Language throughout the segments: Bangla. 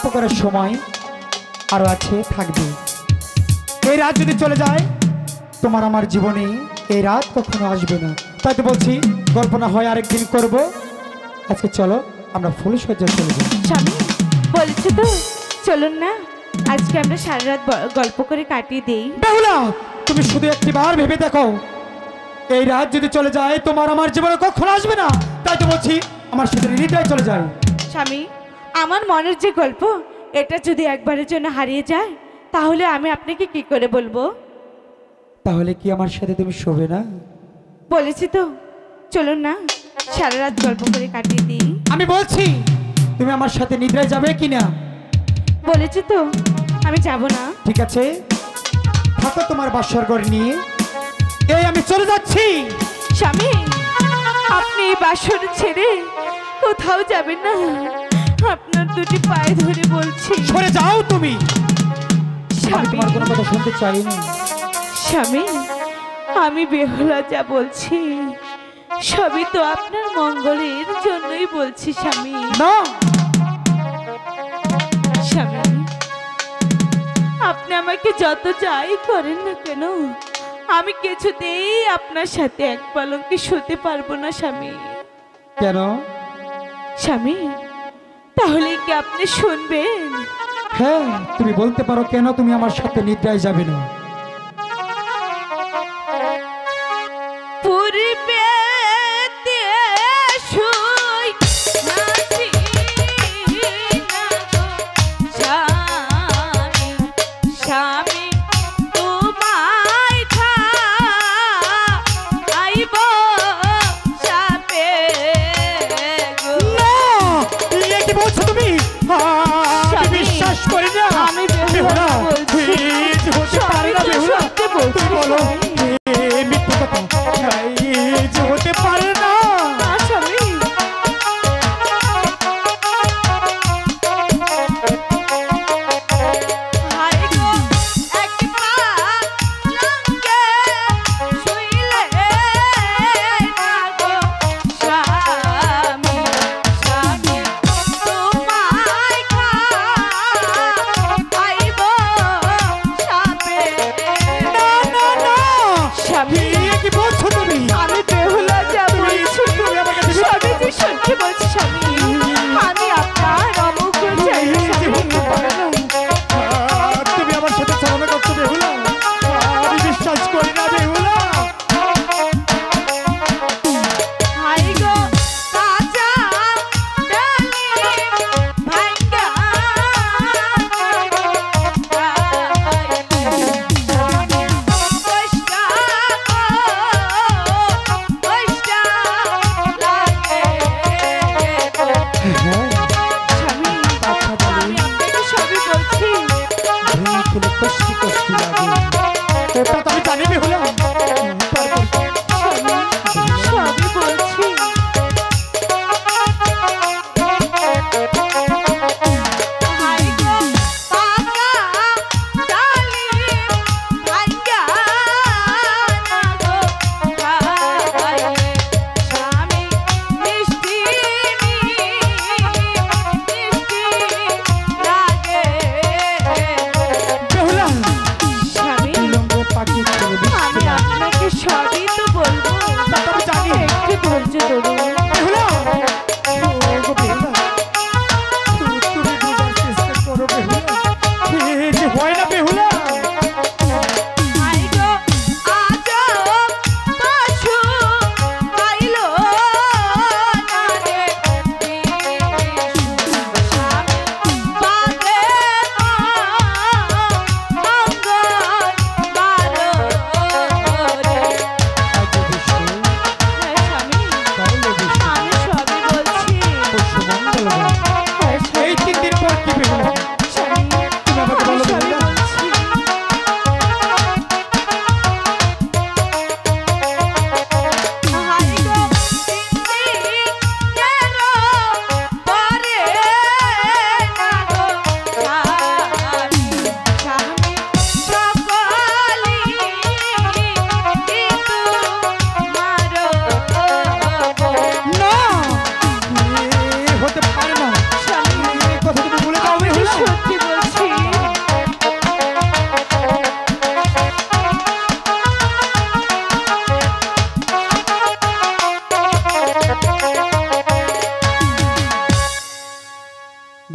গল্প করার সময় আরো আছে, থাকবে। এই রাত যদি চলে যায়, তোমার আমার জীবনে এই রাত কখনো আসবে না। তাই তো বলছি, গল্প না হয় আরেকদিন করব। আজকে চলো আমরা ফুলসজ্জা চলে যাই। স্বামী বলছি তো, চলুন না আজকে আমরা সারা রাত গল্প করে কাটিয়ে দেই। বেহুলা, তুমি শুধু একটিবার ভেবে দেখো, এই রাত যদি চলে যায় তোমার আমার জীবনে কখনো আসবে না। তাই তো বলছি, আমার সাথে হৃদয় চলে যায়। স্বামী, আমার মনের যে গল্প, এটা যদি একবারের জন্য হারিয়ে যায়, তাহলে আমি আপনাকে কি করে বলবো? তাহলে কি আমার সাথে তুমি শোবে না? বলেছি তো, চলুন না সারা রাত গল্প করে কাটিয়ে দিই। আমি বলছি, তুমি আমার সাথে নিদ্রায় যাবে কিনা? বলেছি তো, আমি যাব না। ঠিক আছে, থাকো তোমার বাসর ঘর নিয়ে, এই আমি চলে যাচ্ছি। স্বামী, আপনি এই বাসর ছেড়ে কোথাও যাবেন না, আপনার দুটি পায়ে ধরে বলছি। সরে যাও তুমি, আমি স্বামী, তোমার কোনো কথা শুনতে চাই না। স্বামী, আমি বেহুলা যা বলছি সবই তো আপনার মঙ্গলের জন্যই বলছি স্বামী। না, স্বামী, আপনি আমাকে যত যাই করেন না কেন, আমি কিছুতেই আপনার সাথে এক পালঙ্কে শুতে পারবো না স্বামী। কেন? স্বামী, তাহলে কি আপনি শুনবেন? হ্যাঁ, তুমি বলতে পারো কেন তুমি আমার সাথে নিদ্রায় যাবে না। পূর্বে বিশ্বাস করি না। আমি বেহুলা বলছি, তুমি বলো, মিথ্যে কথা হতে পারে না।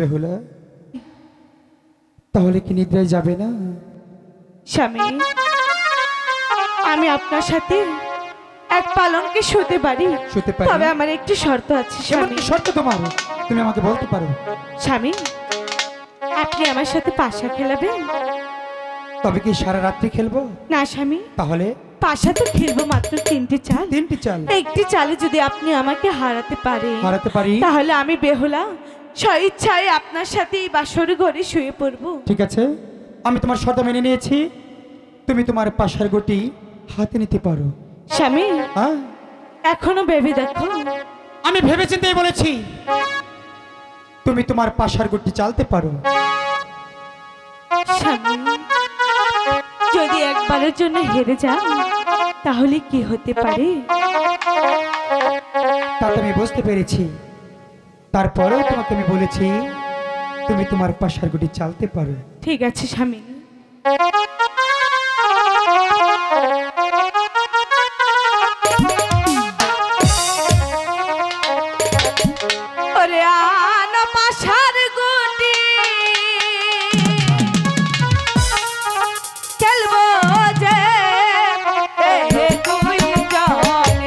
বেহুলা, তাহলে কি নিদ্রায় যাবে না? স্বামী, আমি আপনার সাথে এক পালনকে শুতে পারি, শুতে পারি। তবে আমার একটি শর্ত আছে এমন স্বামী। কি শর্ত তোমার? তুমি আমাকে বলতে পারো। স্বামী, আপনি আমার সাথে পাশা খেলাবেন? তবে কি সারা রাত্রি খেলবো? না স্বামী, তাহলে পাশা তো খেলবো মাত্র 3টি চাল। 3টি চাল? একটি চালে যদি আপনি আমাকে হারাতে পারেন, হারাতে পারি? তাহলে আমি বেহুলা স্বইচ্ছায় আপনার সাথে এই বাসর ঘরে শুয়ে পড়বো। ঠিক আছে, আমি তোমার শর্ত মেনে নিয়েছি। তুমি তোমার পাশার গটি হাতে নিতে পারো। স্বামী, হ্যাঁ, এখনো ভেবে দেখো। আমি ভেবে চিন্তেই বলেছি তুমি তোমার পাশার গটি চালতে পারো। স্বামী, যদি একবারের জন্য হেরে যাও তাহলে কি হতে পারে? তা তো আমি বুঝতে পেরেছি, তারপরেও তোমাকে আমি বলেছি তুমি তোমার পাশার গটি চালতে পারো। ঠিক আছে স্বামী। ওরে আনা পাশার গুটি খেলবো যে দুই জনে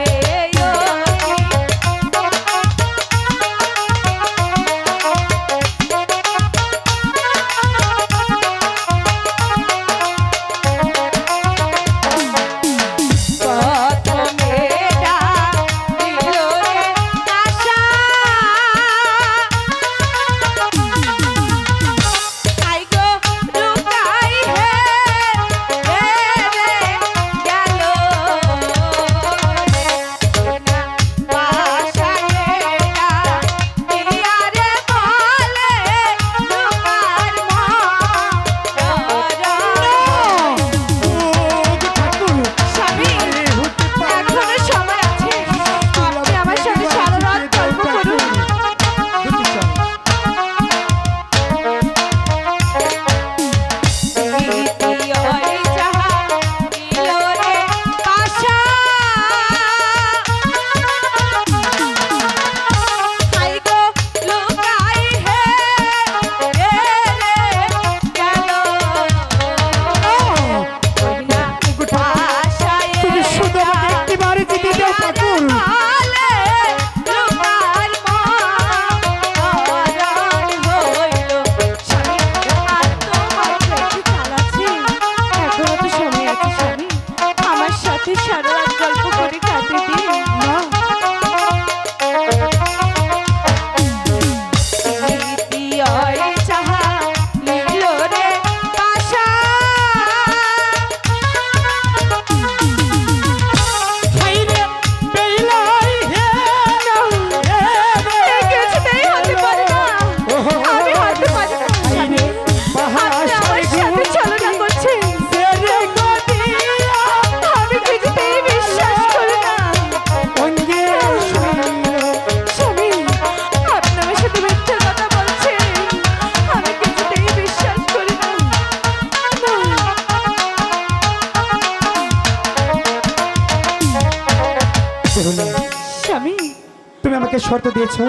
শর্ত দিয়েছো,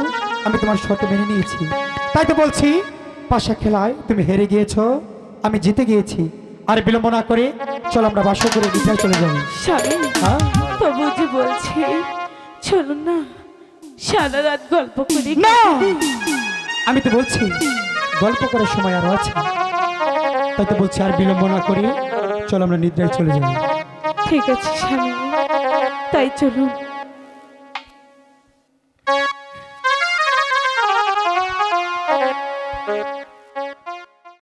আমি তোমার শর্ত মেনে নিয়েছি। তাই তো বলছি পাশা খেলায় তুমি হেরে গিয়েছো, আমি জিতে গিয়েছি। আর বিলম্ব না করে চলো আমরা বাসা করে বিছায় চলে যাবো। স্বামী, হ্যাঁ, তবু যে বলছি চলুন না সারা রাত গল্প করি। না, আমি তো বলছি গল্প করার সময় আরো আছে। তাই তো বলছি আর বিলম্ব না করে চলো আমরা নিদ্রায় চলে যাবো। ঠিক আছে স্বামী, তাই চলুন।